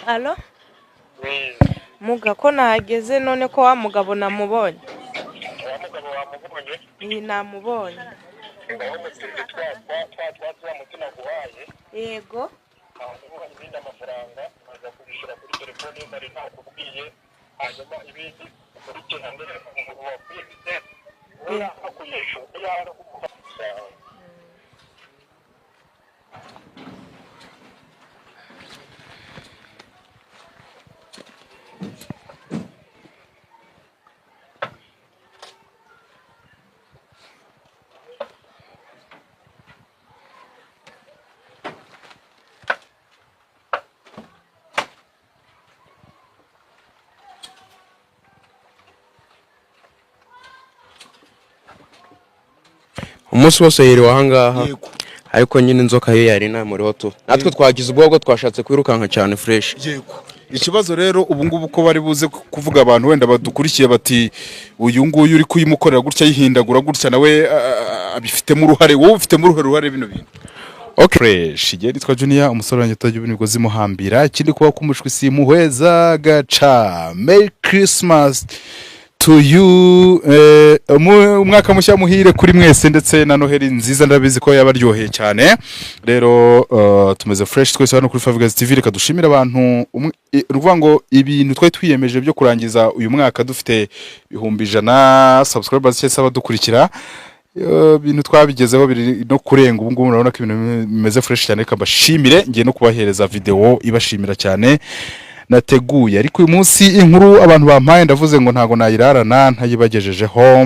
Alo? Muga ko nageze none ko wa mugabo namubonye. Wa mugabo wamubonye? Iyi namubonye. Ngaho musinde twa mutima guhaye. Yego. Hanyuma ibindi amafaranga aza kubishyura kuri telefone bari nakubwiye. Hanyuma ibindi ukurikirana mbere umuntu wakwifite. Ura akuyisha yara kumufasha. Umunsi wose yiriwe ahangaha ariko nyine inzoka yo yari namuriho tu natwe twagize ubwo twashatse kwirukanka cyane fresh. Yego ikibazo rero ubu ngubu ko bari buze kuvuga abantu wenda badukurikiye bati uyu nguyu uri kuyimukorera gutya yihindagura gutya nawe abifitemo uruhare, wowe ufitemo uruhare bino bintu. Okay, fresh igihe nitwa Junior umusore wanjye utagira imigozi muhambira ikindi kuba kumushwi si muhweza gaca. Merry Christmas to you, umwaka mushya muhire kuri mwese ndetse na Noheli nziza ndabizi ko yabaryoheye cyane. Rero tumeze fresh twese hano kuri Favugaz TV, reka dushimira abantu ruvuga ngo ibintu twari twiyemeje byo kurangiza uyu mwaka dufite 100 subscribers cyese abadukurikira. Ibintu twabigezeho biri no kurenga ubu ngubu urabona ko ibintu bimeze fresh cyane, kabashimire ngiye no kubahereza video ibashimira cyane nateguye. Ariko uyu munsi inkuru abantu bampaye ndavuze ngo ntago nayirarana ntayibagejejeho.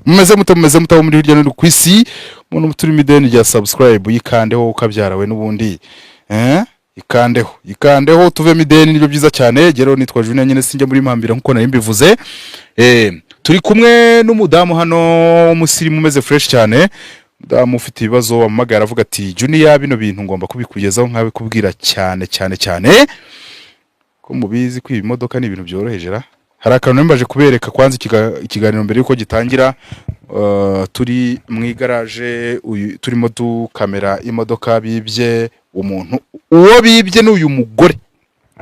Mumeze muto muri hirya no ku isi, umuntu muturi mideni rya subscribe yikandeho ukabyarawe nubundi ikandeho tuve mideni nibyo byiza cyane. Gero nitwa Junior nyine sinjye muri mpambira nkuko nari mbivuze. Turi kumwe n'umudamu hano umusirimu umeze fresh cyane. Mudamu ufite ibibazo amagara avuga ati Junior bino bintu ngomba kubikugezaho nkabe kubwira cyane ko mubizi ko imodoka ni ibintu byorohejera. Hari akantu mbaje kubereka kwanza ikiganiro mbere yuko gitangira. Turi mu igaraje turimo kamera imodoka bibye umuntu uwo bibye n'uyu mugore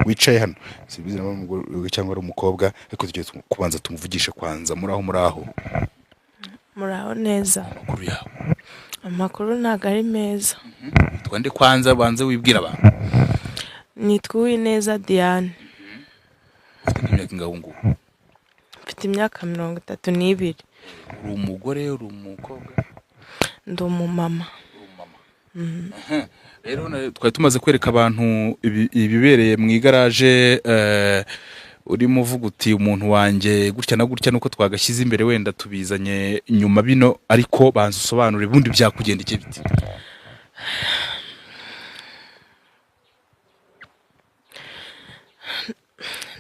wicaye hano, sibizi na umugore cyangwa ari umukobwa, ariko tugiye kubanza tumuvugishe kwanza. Muraho neza. Amakuru yawe? Amakuru ntago ari meza. Twande kwanza banze wibwira abantu. Nitwa Uwineza Diane. Imyaka ingaho ngubu? Mfite imyaka 32. Uri umugore uri umukobwa? Ndi umumama. Rero twari tumaze kwereka abantu ibibereye mu igaraje. Urimo uvuga uti umuntu wanjye gutya na gutya nuko twagashyize imbere wenda tubizanye nyuma bino, ariko banza usobanure bundi byakugendeke biti.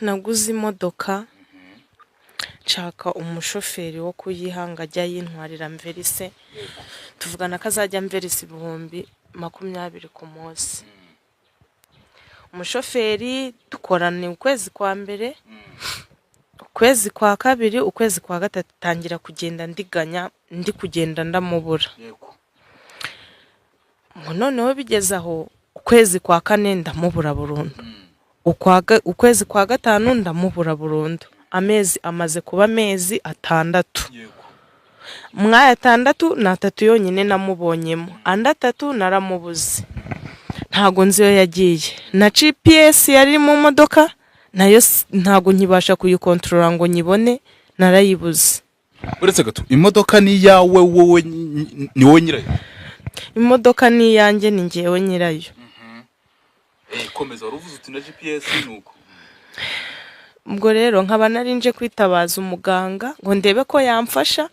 Naguze imodoka nshaka umushoferi wo kuyihanga ajya yintwarira mverise. Tuvugana ko azajya mverise 20,000 ku munsi. Umushoferi dukorana ukwezi kwa mbere, ukwezi kwa kabiri, ukwezi kwa gatatu tangira kugenda ndiganya, ndi kugenda ndamubura. Noneho bigeze aho ukwezi kwa kane ndamubura burundu, ukwezi kwa gatanu ndamubura burundu. Amezi amaze kuba amezi 6. Mwaya 6 na 3 yonyine namubonyemo, andi 3 naramubuze. Ntago nziyo yagiye na GPS yari mu modoka nayo ntago nkibasha kuyikontrola ngo nyibone, narayibuze. Uretse gato imodoka ni yawe wowe ni wowe nyirayo? Imodoka ni yanjye ni ngewe nyirayo. Komeza uruvuze uti na GPS nuko. Ubwo rero nkaba narinje kwitabaza umuganga ngo ndebe ko yamfasha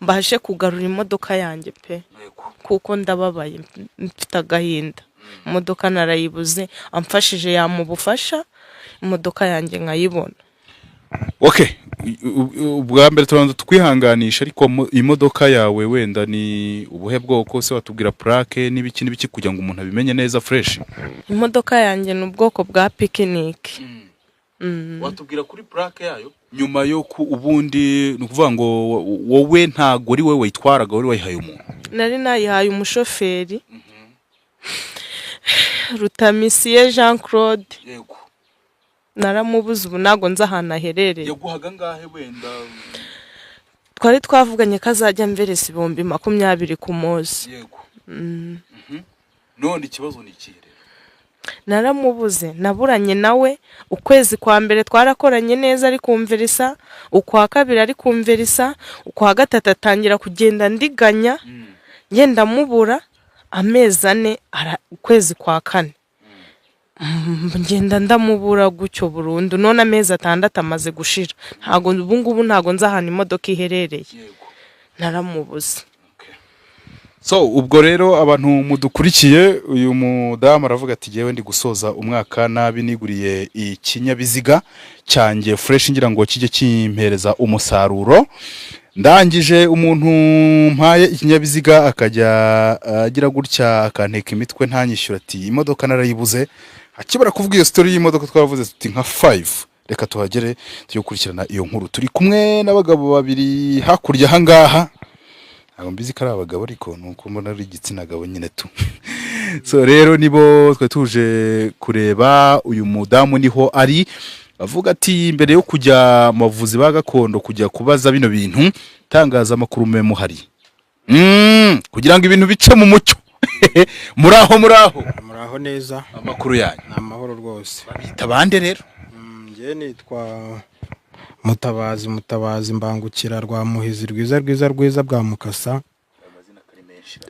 mbashe kugarura imodoka yanjye pe, kuko ndababaye mfite agahinda. Imodoka narayibuze, amfashije yamubufasha imodoka yanjye nkayibona. Okay, ubwa mbere tubanza tukwihanganisha, ariko imodoka yawe wenda ni ubuhe bwoko se watubwira plaque n'ibiki kugira ngo umuntu abimenye neza fresh? Imodoka yanjye ni ubwoko bwa Picnic. Watubwira kuri plaque yayo nyuma yo ubundi nukuvuga ngo wowe ntago ari wewe wayitwaraga, wari wayihaye umuntu? Nari nayihaye umushoferi. Rutamisiye Jean Claude yego naramubuze ubu ntago nzi ahantu aherereye. yaguhaga ngahe wenda Twari twavuganye ko azajya mveresa 20,000 ku munsi. yego none ikibazo ni ikihe rero Naramubuze naburanye nawe ukwezi kwa mbere twarakoranye neza ari kumverisa, ukwa kabiri ari kumverisa, ukwa gatatu atangira kugenda ndiganya ngenda mubura amezi 4 ukwezi kwa kane ngenda ndamubura gutyo burundu none amezi 6 amaze gushira ntago ubu ngubu ntago nzi ahantu imodoka iherereye. yego Naramubuze. so ubwo rero abantu mudukurikiye uyu mudamu aravuga ati jewe ndi gusoza umwaka nabi niguriye ikinyabiziga cyanjye fresh ngira ngo kijye kimpereza umusaruro ndangije umuntu mpaye ikinyabiziga akajya agira gutya akanteka imitwe ntanyishyura ati imodoka narayibuze akibara kuvuga iyo story y'imodoka twaravuze tuti nka 5 reka tuhagere tujye gukurikirana iyo nkuru turi kumwe n'abagabo babiri hakurya hangaha ntabwo mbizi ko ari abagabo ariko nuko mbona ari igitsina gabo nyine tu so rero nibo twe tuje kureba uyu mudamu niho ari avuga ati mbere yo kujya mavuzi ba gakondo kujya kubaza bino bintu tangaza makuru mwe muhari kugira ngo ibintu bice mu mucyo muraho neza amakuru yanyu amahoro rwose babita bande rero ngiye nitwa Mutabazi mbangukira rwa Muhizi rwiza bwa Mukasa.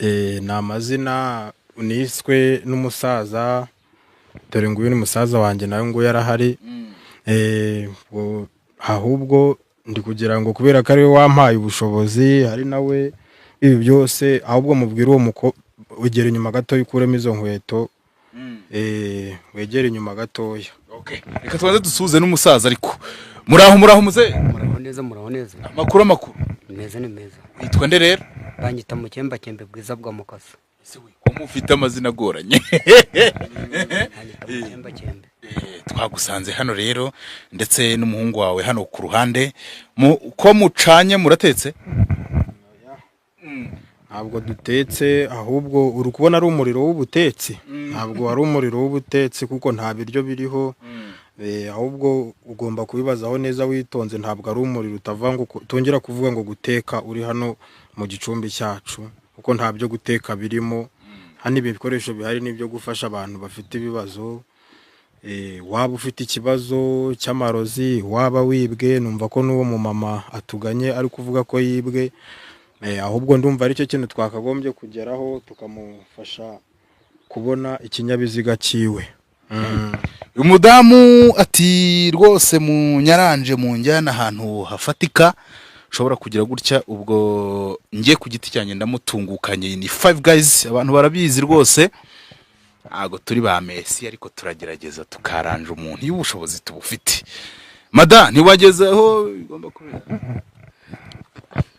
Ni amazina uniswe n'umusaza dore ngo uyu ni musaza wanjye nawe ngo yarahari ahubwo ndi kugira ngo kubera ko ari we wampaye ubushobozi hari nawe ibi byose ahubwo mubwira uwo muko wegera inyuma gato yikuremo izo nkweto wegera inyuma gatoya. okay reka tubanze dusuze n'umusaza ariko muraho muze muraho neza amakuru meza ni meza witwa nde rero banyita mu cyembe bwiza bwa Mukasa ese we ko mufite amazina agoranye twagusanze hano rero ndetse n'umuhungu wawe hano ku ruhande ko mucanye muratetse ntabwo dutetse ahubwo uri kubona ari umuriro w'ubutetsi ntabwo ari umuriro w'ubutetsi kuko nta biryo biriho ahubwo ugomba kubibazaho neza witonze ntabwo ari umuriro utavanga tongera kuvuga ngo guteka uri hano mu gicumbi cyacu kuko nta byo guteka birimo hano ibi bikoresho bihari n'ibyo gufasha abantu bafite ibibazo waba ufite ikibazo cy'amarozi waba wibwe numva ko n'uwo mu mama atuganye ari kuvuga ko yibwe ahubwo ndumva ari cyo kintu twakagombye kugeraho tukamufasha kubona ikinyabiziga cyiwe. umudamu ati rwose mu nyaranje mu njyana ahantu hafatika ushobora kugira gutya ubwo ngiye ku giti cyanjye ndamutungukanye ni 5 guys abantu barabizi rwose ago turi ba Messi ariko turagerageza tukaranje umuntu y'ubushobozi tubufite mada ntiwagezeho igomba kubera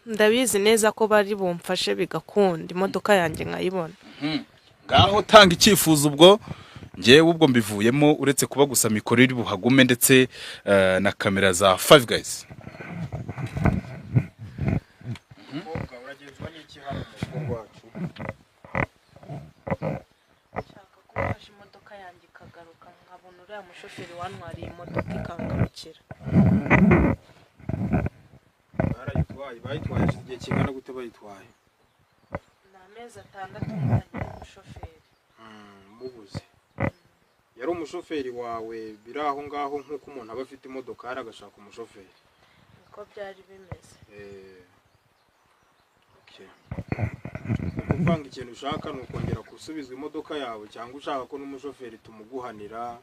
ndabizi neza ko bari bumfashe bigakunda imodoka yanjye nkayibona ngaho tanga icyifuzo ubwo ngewe ubwo mbivuyemo uretse kuba gusa mikoro iri buhagume ndetse na kamera za 5 guys imodoka yanjye ikagaruka nkabona uriya mushoferi wantwariye imodoka ikangarukira. bayitwaye igihe kingana gute bayitwaye ni amezi 6 mutanye umushoferi mubuze yari umushoferi wawe biri aho ngaho nk'uko umuntu aba afite imodoka hari agashaka umushoferi niko byari bimeze. kuvanga ikintu ushaka ni ukongera gusubiza imodoka yawe cyangwa ushaka ko n'umushoferi tumuguhanira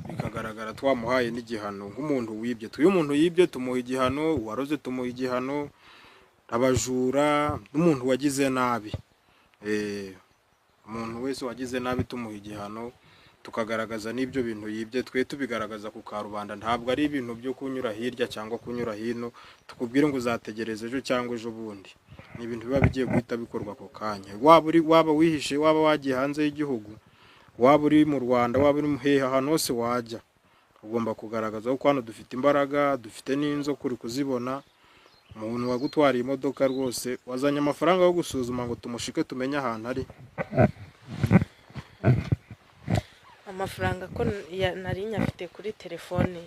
bikagaragara twamuhaye n'igihano nk'umuntu wibye tuyo umuntu yibye tumuha igihano waroze tumuha igihano abajura n'umuntu wagize nabi umuntu wese wagize nabi tumuha igihano tukagaragaza n'ibyo bintu yibye twe tubigaragaza ku karubanda ntabwo ari ibintu byo kunyura hirya cyangwa kunyura hino tukubwire ngo uzategereze ejo cyangwa ejo bundi ni ibintu biba bigiye guhita bikorwa ako kanya waba wihishe waba wagiye hanze y'igihugu waba uri mu Rwanda waba uri muhehe ahantu hose wajya ugomba kugaragaza ko hano dufite imbaraga dufite n'inzo kuri kuzibona umuntu wagutwariye imodoka rwose wazanye amafaranga yo gusuzuma ngo tumushike tumenye ahantu ari amafaranga ko nari nyafite kuri telefone.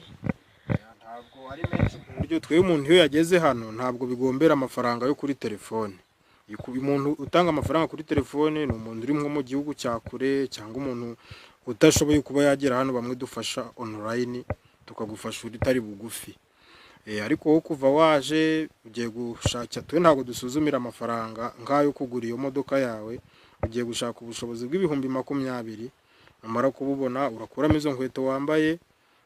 ntabwo ari menshi ku buryo twebwe umuntu iyo yageze hano ntabwo bigombera amafaranga yo kuri telefone. Umuntu utanga amafaranga kuri telefone ni umuntu uri nko mu gihugu cya kure cyangwa umuntu utashoboye kuba yagera hano, bamwe dufasha online tukagufasha utari bugufi. Ariko wowe kuva waje ugiye gushaka, twe ntabwo dusuzumira amafaranga ngayo kugura iyo modoka yawe. Ugiye gushaka ubushobozi bw'ibihumbi 20, umara kububona urakuramo izo nkweto wambaye,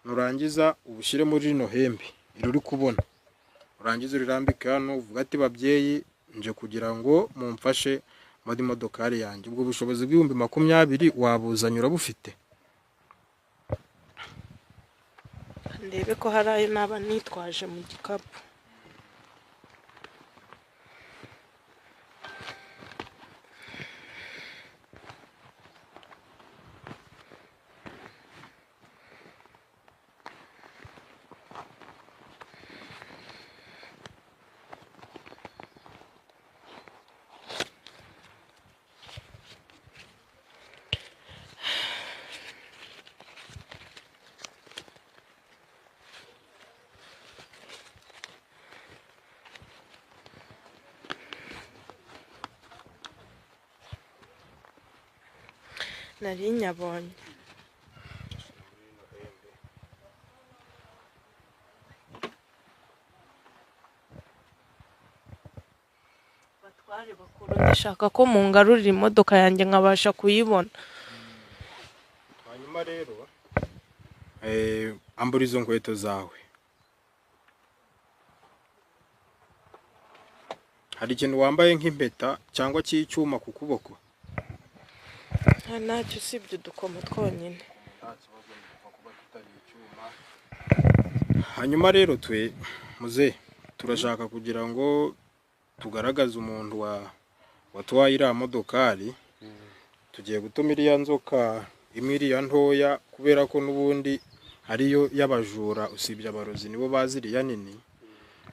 nurangiza ubushyire muri rino hembe iri kubona, urangiza urirambike hano, uvuga ati babyeyi nje kugira ngo mumfashe muri modokari yanjye. Ubwo bushobozi bw'ibihumbi 20 wabuzanye urabufite? Ndebe ko hari ayo naba nitwaje mu gikapu. Nari nyabonye. Batware bakuru, ndashaka ko mungarurira imodoka yanjye nkabasha kuyibona. Hanyuma rero ambura izo nkweto zawe. Hari ikintu wambaye nk'impeta cyangwa cy'icyuma ku kuboko? Ntacyo usibye udukomo twonyine. Hanyuma rero twe muze turashaka kugira ngo tugaragaze umuntu watwaye iriya modokari. Tugiye gutuma iriya nzoka imwe iriya ntoya, kubera ko n'ubundi hariyo y'abajura, usibye abarozi nibo bazi iriya nini.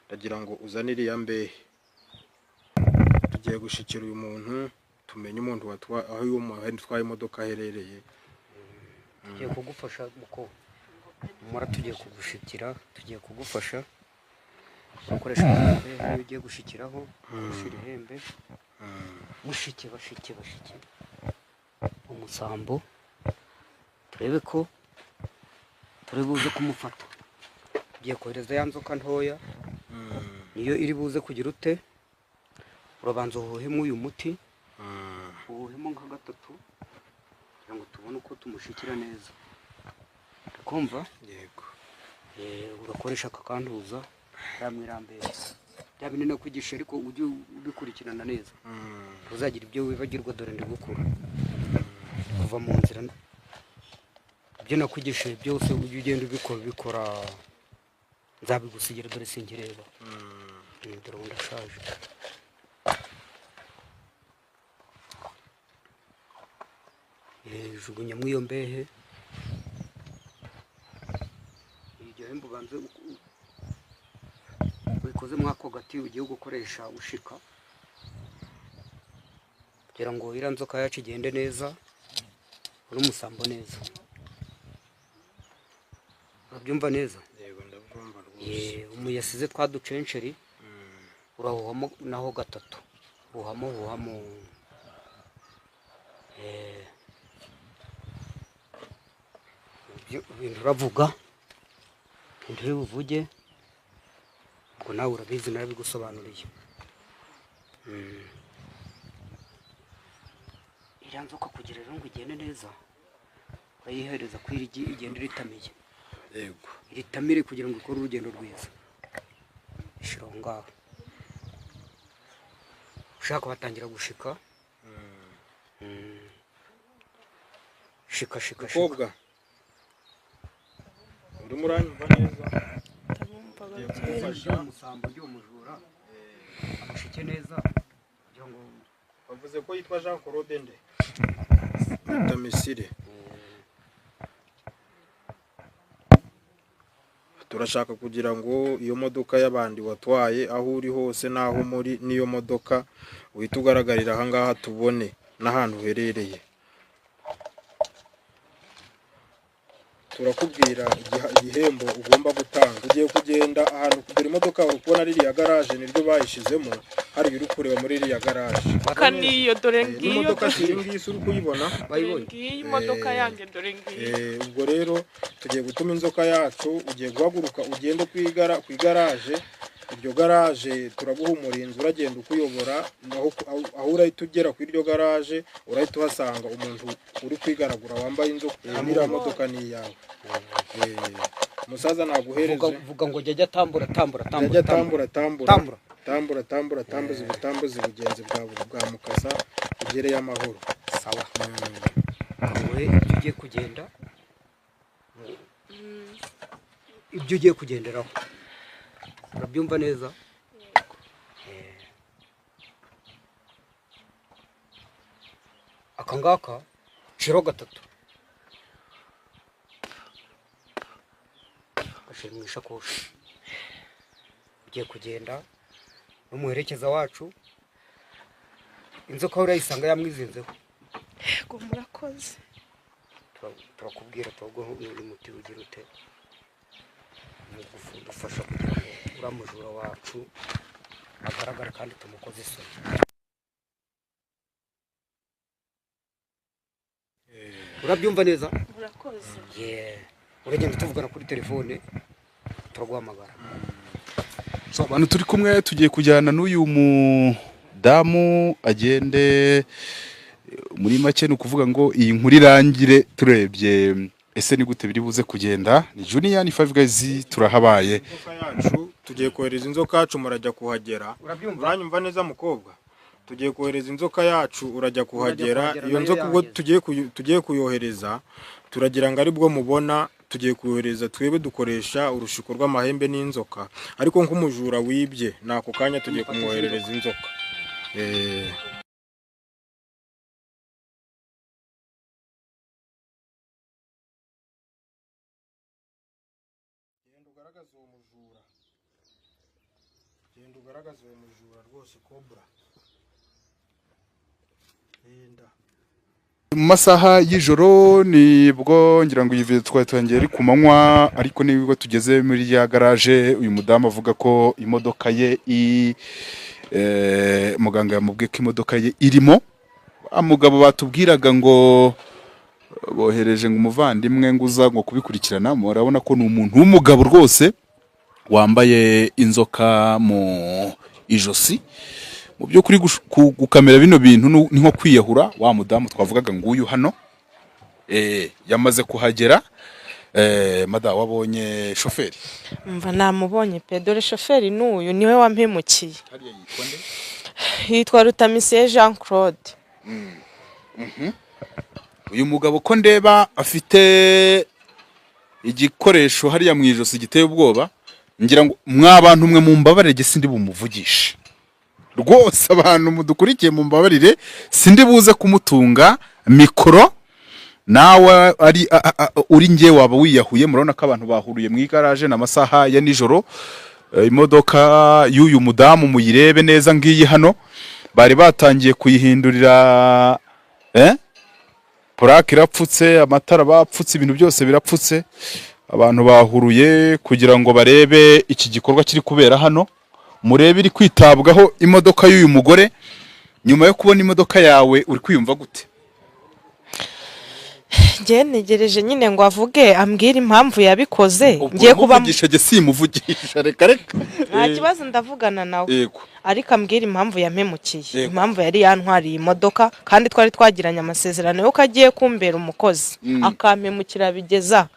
Ndagira ngo uzane iriya mbehe, tugiye gushikira uyu muntu tumenye umuntu aho uyu muntu utwaye imodoka aherereye. tugiye kugufasha muko mura, tugiye kugushikira, tugiye kugufasha ukoresha iyo ugiye gushikiraho, gushira ihembe, bashike umusambo, turebe ko turi buze kumufata. Tugiye kohereza ya nzoka ntoya, niyo iri buze kugira ute, urabanza uhuhemo uyu muti, uhuhemo nka 3 kugira ngo tubone uko tumushikira neza. Kumva? Yego. Urakoresha akakanduza ramwirambere. Bya bintu nakwigisha, ariko ujye ubikurikirana neza. Uzagira ibyo wibagirwa, dore ndi gukura. Kuva mu nzira ibyo nakwigisha byose ujye ugenda ubikora, nzabigusigira, dore sinkireba. Dore ndashaje. Jugunya mu iyo mbehe. Iryo hembe ubanze wikoze mwako gati ugiye gukoresha ushika, kugira ngo ira nzoka yacu igende neza, n'umusambo neza. Urabyumva neza? Yego ndabyumva rwose. Umuyasize twaducensheri urahuhamo naho 3, huhamo ibintu uravuga, nturi buvuge, ngo nawe urabizi narabigusobanuriye. Iriya nzoka kugira rero ngo igende neza, urayihereza ko igenda iritamiye. Yego. Iritamire kugira ngo ikore urugendo rwiza. Ishiraho ngaho. Ushaka batangira gushika. Shika. Kobwa, uri muranyumva neza? Gufasha umusambo ry'umujura amushike neza, kugira ngo bavuze ko yitwa Jean Claude nde? Tamisire. Turashaka kugira ngo iyo modoka y'abandi watwaye aho uri hose naho muri niyo modoka uhita ugaragarira aha ngaha tubone n'ahantu uherereye. turakubwira igihembo ugomba gutanga. Ugiye kugenda ahantu kugura imodoka uri kubona ririya garaje niryo bayishizemo, hari uri kureba muri ririya garaje kaniyo dore ngiyo imodoka iri ngiyi uri kuyibona ngiyi imodoka yanjye dore ngiyi. ubwo rero tugiye gutuma inzoka yacu, ugiye guhaguruka ugende ku igaraje. Iryo garaje turaguha umurinzi uragenda ukuyobora, aho urahita ugera ku iryo garaje urahita uhasanga umuntu uri kwigaragura wambaye inzoka. Iriya modoka ni iyawe. Umusaza naguhereze vuga ngo jya tambura tambuza ubutambuzi bugenzi bwa mukasa ugereye amahoro. Sawa. Wowe ibyo ugiye kugenderaho urabyumva neza. Aka ngaka shiro 3 gashyira mu ishakoshi. Ugiye kugenda n'umuherekeza wacu, inzoka urayisanga yamwizinzeho. Yego murakoze. Turakubwira tuguho umuti ugira ute dufasha kugira ngo uramujura wacu agaragara kandi tumukoze isoni. Urabyumva neza? Murakoze. Uragenda tuvugana kuri telefone turaguhamagara. So abantu turi kumwe tugiye kujyana n'uyu mudamu agende muri make, ni ukuvuga ngo iyi nkuru irangire turebye ese ni gute biri buze kugenda. Ni Junior, ni Five Guys, turahabaye. Inzoka yacu tugiye kohereza inzoka yacu, murajya kuhagera. Uranyumva neza mukobwa? Tugiye kohereza inzoka yacu, urajya kuhagera. Iyo nzoka ubwo tugiye kuyohereza turagira ngo ari bwo mubona. Tugiye kuyohereza, twebe dukoresha urushiko rw'amahembe n'inzoka, ariko nk'umujura wibye nako kanya tugiye kumwoherereza inzoka. Genda ugaragaza uwo mujura rwose Cobra. Mu masaha y'ijoro nibwo ngira ngo iyi video twatangiriye ari ku manywa, ariko nibwo tugeze muri ya garage. Uyu mudamu avuga ko imodoka ye muganga yamubwiye ko imodoka ye irimo. Amugabo batubwiraga ngo bohereje ngo umuvandimwe nguza ngo kubikurikirana. Murabona ko ni umuntu w'umugabo rwose wambaye inzoka mu ijosi. Mu by'ukuri gukamera bino bintu ni nko kwiyahura. Wa mudamu twavugaga nguyu hano yamaze kuhagera. Mada, wabonye shoferi? Mva namubonye pe, dore shoferi n'uyu niwe wampemukiye. Hariya yitwa nde? Yitwa Rutamiseye Jean Claude. Uyu mugabo ko ndeba afite igikoresho hariya mu ijosi giteye ubwoba. Ngira ngo mwabantu mwe mumbabarire sindi bumuvugisha rwose. Abantu mudukurikiye mumbabarire sindi buze kumutunga mikoro. Nawe ari uri ngiye waba wiyahuye. Murabona ko abantu bahuruye mu igaraje n'amasaha ya nijoro. Imodoka y'uyu mudamu muyirebe neza ngiyi hano, bari batangiye kuyihindurira plaque irapfutse, amatara bapfutse, ibintu byose birapfutse. Abantu bahuruye kugira ngo barebe iki gikorwa kiri kubera hano. Murebe iri kwitabwaho imodoka y'uyu mugore. Nyuma yo kubona imodoka yawe uri kwiyumva gute? Ngiye negereje nyine ngo avuge ambwira impamvu yabikoze. Ngiye kubamuvugisha je simuvugisha, reka nta kibazo ndavugana nawe. Yego. Ariko ambwira impamvu yampemukiye, impamvu yari yantwariye imodoka kandi twari twagiranye amasezerano yo kagiye kumbera umukozi, akampemukira bigeza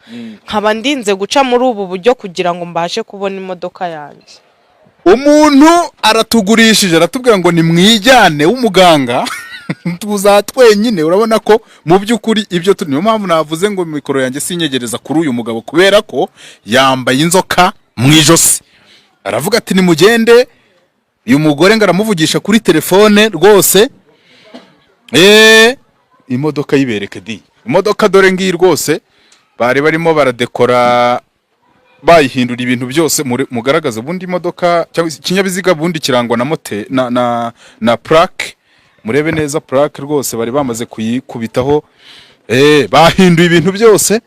nkaba ndinze guca muri ubu buryo kugira ngo mbashe kubona imodoka yanjye. Umuntu aratugurishije, aratubwira ngo ni mwijyane w'umuganga tuza twenyine. Urabona ko mu by'ukuri ibyo niyo mpamvu navuze ngo mikoro yanjye sinyegereza kuri uyu mugabo, kubera ko yambaye inzoka mu ijosi. Aravuga ati ni mugende. Uyu mugore ngaramuvugisha kuri telefone rwose. Imodoka yibereke di. Imodoka dore ngiyi rwose bari barimo baradekora, bayihindura ibintu byose. Mugaragaza bundi imodoka cyangwa ikinyabiziga bundi kirangwa na mote na plaque. Murebe neza plaque rwose bari bamaze kuyikubitaho. Bahinduye ibintu byose.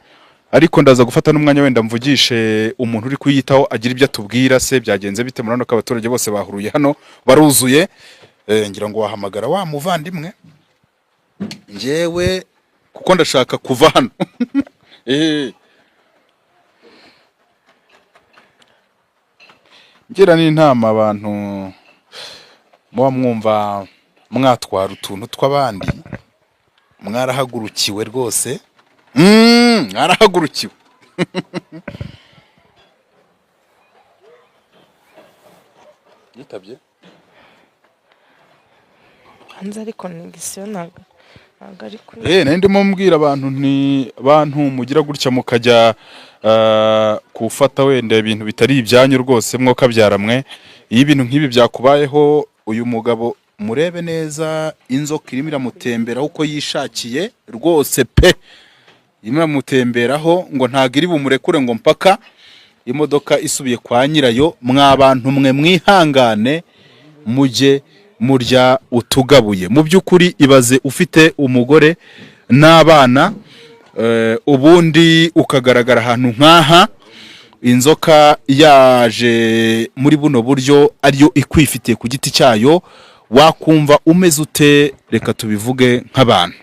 ariko ndaza gufata n'umwanya wenda mvugishe umuntu uri kuyitaho agira ibyo atubwira se byagenze bite murano ko abaturage bose bahuruye hano baruzuye ngira ngo wahamagara wa muvandimwe njyewe kuko ndashaka kuva hano ngira n'inama abantu muba mwumva mwatwara utuntu tw'abandi mwarahagurukiwe rwose mwarahagurukiwe yitabye hanze ariko negisiyo ntabwo ari kuri nari ndimo mbwira abantu bantu mugira gutya mukajya kufata wenda ibintu bitari ibyanyu rwose mwokabyara mwe iyo ibintu nk'ibi byakubayeho uyu mugabo murebe neza inzoka irimo iramutemberaho uko yishakiye rwose pe irimo iramutemberaho ngo ntabwo iri bumurekure ngo mpaka imodoka isubiye kwa nyirayo mwabantu mwe mwihangane mujye murya utugabuye mu by'ukuri ibaze ufite umugore n'abana ubundi ukagaragara ahantu nk'aha inzoka yaje muri buno buryo ariyo ikwifitiye ku giti cyayo wakumva umeze ute reka tubivuge nk'abantu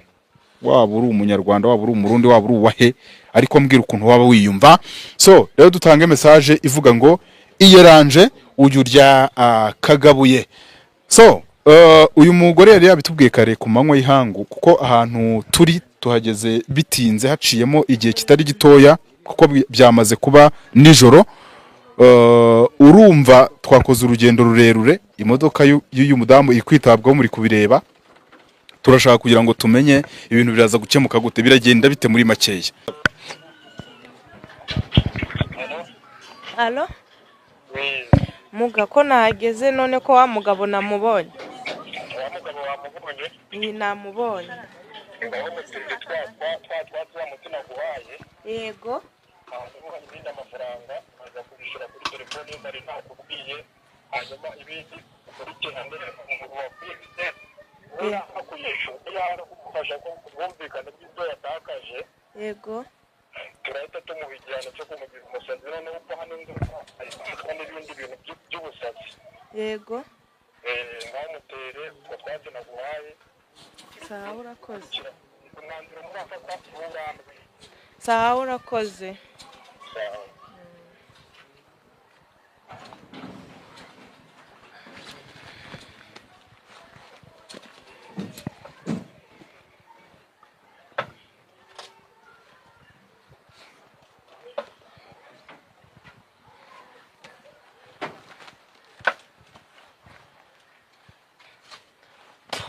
waba uri umunyarwanda waba uri umurundi waba uri uwahe ariko mbwira ukuntu waba wiyumva so rero dutange message ivuga ngo iyeranje uyu urya kagabuye so uyu mugore yari yabitubwiye kare ku manywa y'ihangu kuko ahantu turi tuhageze bitinze haciyemo igihe kitari gitoya kuko byamaze kuba nijoro urumva twakoze urugendo rurerure imodoka y'uyu mudamu iri kwitabwaho muri kubireba turashaka kugira ngo tumenye ibintu biraza gukemuka gute biragenda bite muri makeya halo muga ko nahageze none ko wa mugabo namubonye ni namubonye yego amafaranga aza kubishyura kuri telefone bari nakubwiye hanyuma ibindi ukurikirane umuntu wakwifite kumufasha kumvikana by'ibyo yatakaje yego turahita tumuha igihano cyo kumugira umusazi noneho ubwo hano n'ibindi bintu by'ubusazi yego ntamutere utwo twatsi naguhaye sawa urakoze umwanzuro murafata w'urambi sawa urakoze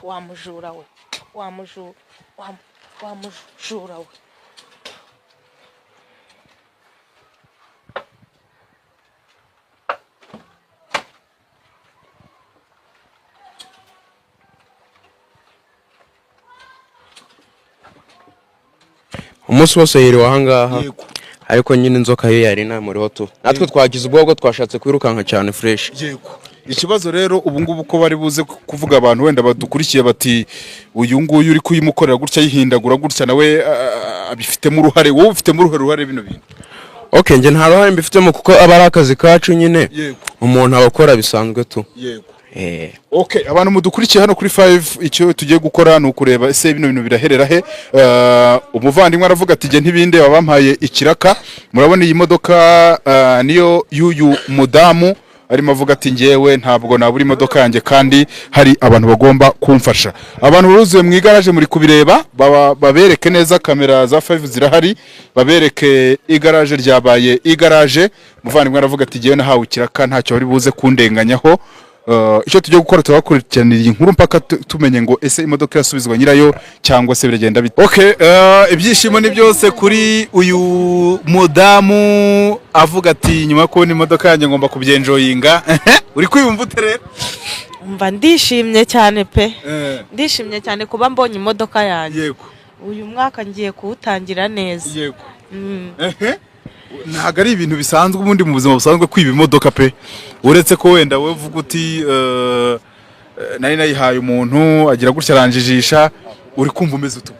wamujura we wamujura we umunsi wose yiriwe ahangaha ariko nyine inzoka yo yari namuriho tu natwe twagize ubwoba twashatse kwirukanka cyane fresh yego ikibazo rero ubu ngubu ko bari buze kuvuga abantu wenda badukurikiye bati uyu nguyu uri kuyimukorera gutya yihindagura gutya nawe abifitemo uruhare wowe ufitemo uruhare bino bintu okay nje nta ruhare mbifitemo kuko aba ari akazi kacu nyine umuntu abakora bisanzwe tu yego okay abantu mudukurikiye hano kuri 5 icyo tugiye gukora ni ukureba ese bino bintu biraherera he umuvandimwe aravuga ati je ntibinde babampaye ikiraka murabona iyi modoka niyo y'uyu mudamu arimo avuga ati ngewe ntabwo nabura imodoka yanjye kandi hari abantu bagomba kumfasha abantu baruzuye mu igaraje muri kubireba babereke neza kamera za 5 zirahari babereke igaraje ryabaye igaraje muvandimwe aravuga ati ngewe nahawe ikiraka ntacyo bari buze kundenganyaho icyo tugiye gukora tubakurikiranira inkuru mpaka tumenye ngo ese imodoka yasubizwa nyirayo cyangwa se biragenda bite okay ibyishimo ni byose kuri uyu mudamu avuga ati nyuma ko ni imodoka yanjye ngomba kubyenjoyinga uri kwiyumva ute rero umva ndishimye cyane pe ndishimye cyane kuba mbonye imodoka yanjye yego uyu mwaka ngiye kuwutangira neza yego ntabwo ari ibintu bisanzwe ubundi mu buzima busanzwe kwiba imodoka pe uretse ko wenda we uvuga uti nari nayihaye umuntu agira gutya aranjijisha uri kumva umeze utu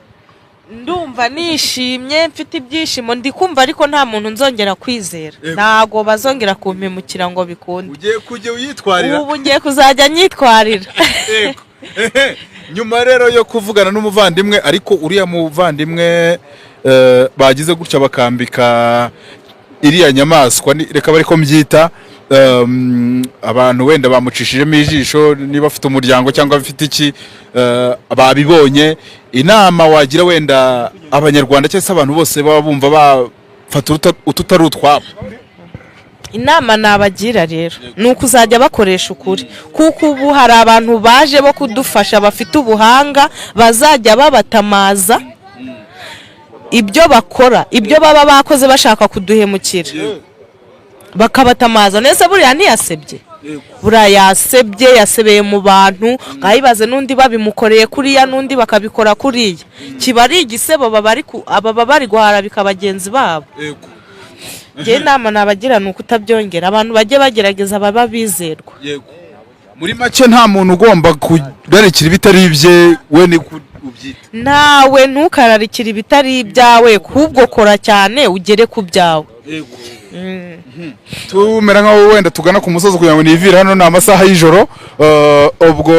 ndumva nishimye mfite ibyishimo ndi kumva ariko nta muntu nzongera kwizera ntago bazongera kumpemukira ngo bikunde ugiye kujya uyitwarira ubu ngiye kuzajya nyitwarira nyuma rero yo kuvugana n'umuvandimwe ariko uriya muvandimwe bagize gutya bakambika iriya nyamaswa reka bari ko mbyita abantu wenda bamucishijemo ijisho niba afite umuryango cyangwa bafite iki babibonye inama wagira wenda abanyarwanda cyangwa se abantu bose baba bumva bafata ututari utwabo inama nabagira rero ni ukuzajya bakoresha ukuri kuko ubu hari abantu baje bo kudufasha bafite ubuhanga bazajya babatamaza ibyo bakora ibyo baba bakoze bashaka kuduhemukira bakabatamaza nese buriya ntiyasebye buriya yasebeye mu bantu nkayibaze n'undi babimukoreye kuriya n'undi bakabikora kuriya kiba ari igisebo baba bari guharabika bagenzi babo njye inama nabagira ni ukutabyongera abantu bajye bagerageza baba bizerwa muri make nta muntu ugomba kugarikira ibitari ibye we ni ubyita nawe ntukararikire ibitari ibyawe kubwo kora cyane ugere ku byawe tumera nkaho wenda tugana ku musozi kugira ngo nivire hano ni amasaha y'ijoro ubwo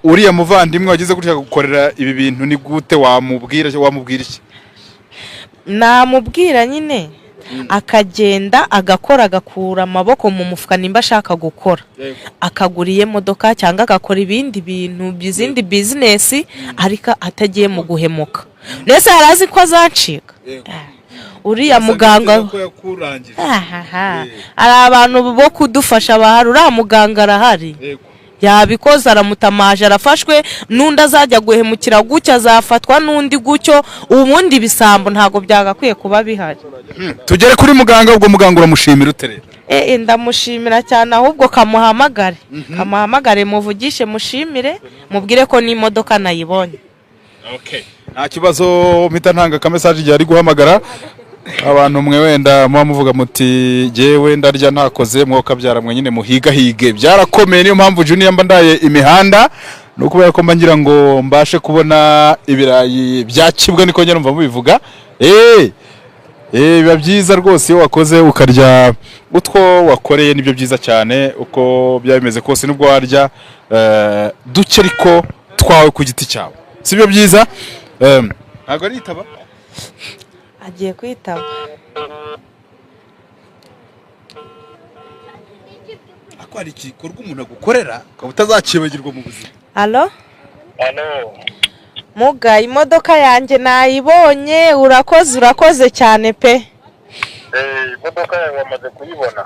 uriya muvandimwe wagize gutya gukorera ibi bintu ni gute wamubwira iki namubwira nyine akagenda agakora agakura amaboko mu mufuka nimba ashaka gukora akagura iyo modoka cyangwa agakora ibindi bintu by'izindi bizinesi ariko atagiye mu guhemuka ndetse harazi ko azacika uriya muganga hari abantu bo kudufasha bahari uriya muganga arahari yabikoze aramutamaje arafashwe n'undi azajya guhemukira gutya azafatwa n'undi gutyo ubundi bisambo ntabwo byagakwiye kuba bihari tugere kuri muganga ubwo muganga uramushimira uterera ndamushimira cyane ahubwo kamuhamagare muvugishe mushimire mubwire ko n'imodoka nayibonye nta kibazo mpita ntanga akamesaje igihe ari guhamagara abantu mwe wenda muba muvuga muti jyewe ndarya ntakoze mwoka byaramwe nyine muhigahige byarakomeye niyo mpamvu Junior mba ndaye imihanda no kubera ko mba ngira ngo mbashe kubona ibirayi byakibwa niko njye numva mubivuga biba byiza rwose iyo wakoze ukarya utwo wakoreye nibyo byiza cyane uko byabimeze kose nubwo warya duke ariko twawe ku giti cyawe sibyo byiza ntabwo ari itaba agiye kwitaba ako hari igikorwa umuntu agukorera ukaba utazakibagirwa mu buzima alo muga imodoka yanjye nayibonye urakoze cyane pe imodoka yawe wamaze kuyibona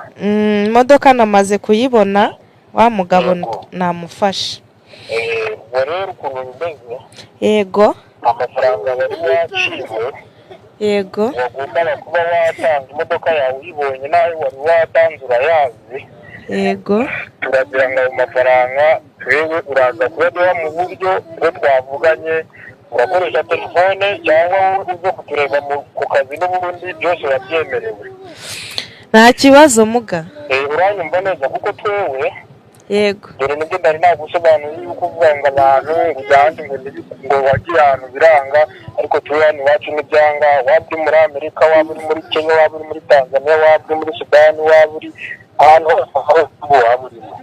imodoka namaze kuyibona wa mugabo namufashe ubwo rero ukuntu bimeze yego amafaranga bari yaciwe yego wagombaga kuba watanga imodoka yawe uyibonye nawe wari watanze urayazi yego turagira ngo ayo mafaranga wewe uraza kuyaduha mu buryo bwo twavuganye urakoresha telefone cyangwa uzo kutureba ku kazi n'ubundi byose urabyemerewe nta kibazo muga uranyumva neza kuko twewe yego dore nibyo ndari nagusobanuriye yuko uvuga ngo abantu ujyanye ngo wagiye ahantu biranga ariko turi hano iwacu n'ibyanga waba uri muri Amerika waba uri muri Kenya waba uri muri Tanzania waba uri muri Sudani waba uri ahantu hose waba urimo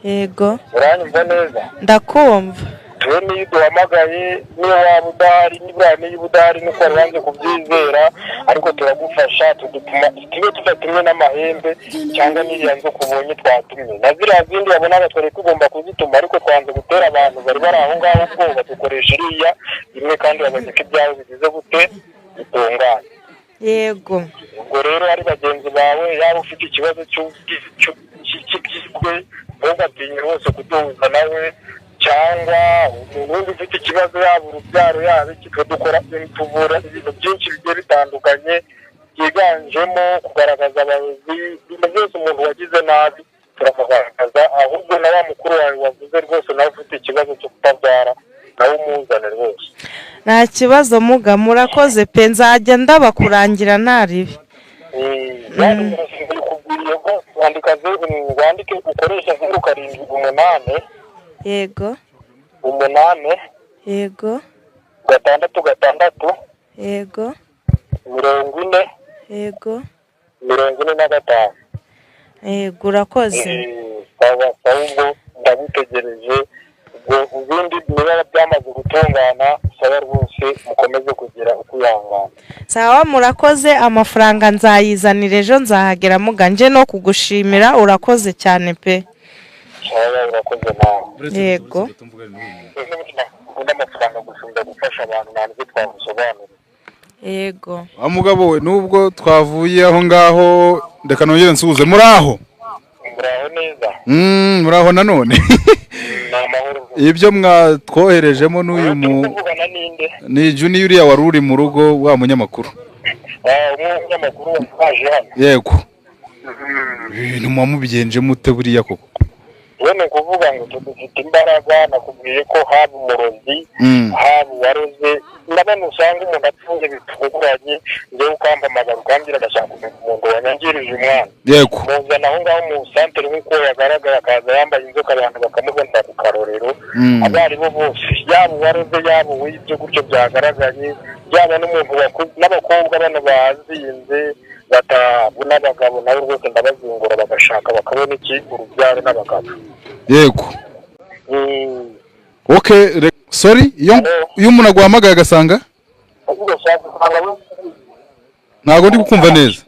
yego uranyumva neza ndakumva tuwe niyo duhamagaye niyo waba udahari nibura niyo udahari nuko wari wanze kubyizera ariko turagufasha tudutuma tube tudatumwe n'amahembe cyangwa n'iriya nzu kubonye twatumye na ziriya zindi wabonaga twari tugomba kuzituma ariko twanze gutera abantu bari bari aho ngaho ubwoba dukoresha iriya imwe kandi babonye ko ibyawe bigize gute bitunganye yego ubwo rero ari bagenzi bawe yaba ufite ikibazo cy'igizwe ntugatinye rwose kuduhuza nawe cyangwa ubundi ufite ikibazo yaba urubyaro yaba iki dukora tuvura ibintu byinshi bigiye bitandukanye byiganjemo kugaragaza abayobozi ibintu byose umuntu wagize nabi turamugaragaza ahubwo na wa mukuru wawe wavuze rwose nawe ufite ikibazo cyo kutabyara nawe umuzane rwose nta kibazo muga murakoze pe nzajya ndabakurangira ntaribi wandike ukoresha 0788 yego 8 yego 6 6 yego 40 yego 45. yego urakoze Sawa ubwo ndagutegereje ubwo ubundi niba byamaze gutungana sawa rwose mukomeze kugira ukwihangana. sawa murakoze amafaranga nzayizanira ejo nzahagera muganje no kugushimira urakoze cyane pe Sawa urakoze nawe. yego Ukunda amafaranga gusumba gufasha abantu ntabwo twamusobanurira. yego wa mugabo we nubwo twavuye aho ngaho ndeka nongere nsuhuze muri aho Muraho neza. muri aho nanone Ni amahoro. ibyo mwatwoherejemo n'uyu Kuvugana ninde? ni Junior uriya wari uri mu rugo wa munyamakuru Umunyamakuru waje hano. yego ibintu mubigenje mute buriya koko Wene kuvuga ngo dufite imbaraga nakubwiye ko haba umurozi haba waroze ndabona usanga umuntu apfuye bitunguranye njye ukampamagara ukambwira agashaka umuntu wanyangirije umwana yego muzana aho ngaho mu santere nk'uko yagaragara akaza yambaye inzoka abantu bakamubonera ku karorero abo ari bo bose yaba uwaroze yaba uwibyo gutyo byagaragaye yaba n'umuntu n'abakobwa bano bazinze batabona n'abagabo nabo rwose ndabazingura bagashaka bakabona iki urubyaro n'abagabo yego okay sorry iyo umuntu aguhamagaye agasanga ntabwo ndi kukumva neza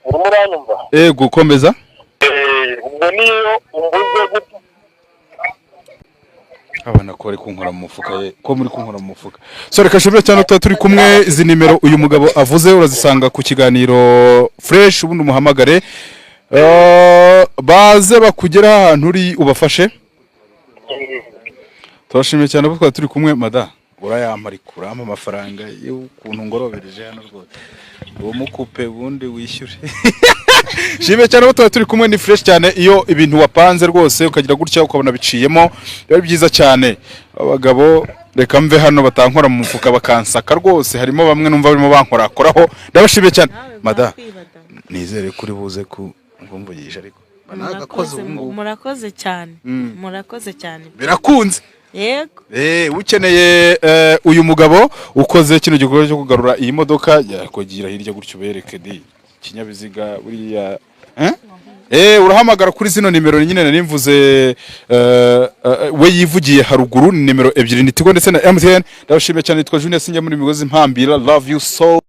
urimo uranyumva yego komeza ubwo niyo umbuze gute abana ko ari kunkora mu mufuka ye ko muri kunkora mu mufuka so reka shobora cyane turi kumwe izi nimero uyu mugabo avuze urazisanga ku kiganiro fresh ubundi umuhamagare baze bakugera ahantu uri ubafashe turashimye cyane ko turi kumwe mada urayamarikura amafaranga y'ukuntu ngorobereje hano rwose uwo mukupe bundi wishyure shime cyane ko turi kumwe ni fresh cyane iyo ibintu wapanze rwose ukagira gutya ukabona biciyemo biba byiza cyane abagabo reka mve hano batankora mu mufuka bakansaka rwose harimo bamwe numva barimo bankorakoraho ndabashimiye cyane mada nizere kuri buze kumvugisha ariko murakoze cyane murakoze cyane birakunze yego ukeneye uyu mugabo ukoze kino gikorwa cyo kugarura iyi modoka yakogira hirya gutyo bereke di kinyabiziga buriya urahamagara kuri zino nimero nyine narimvuze we yivugiye haruguru ni nimero 2 ni Tigo ndetse na MTN ndabashimiye cyane nitwa Junior Sinjya muri migozi mpambira love you so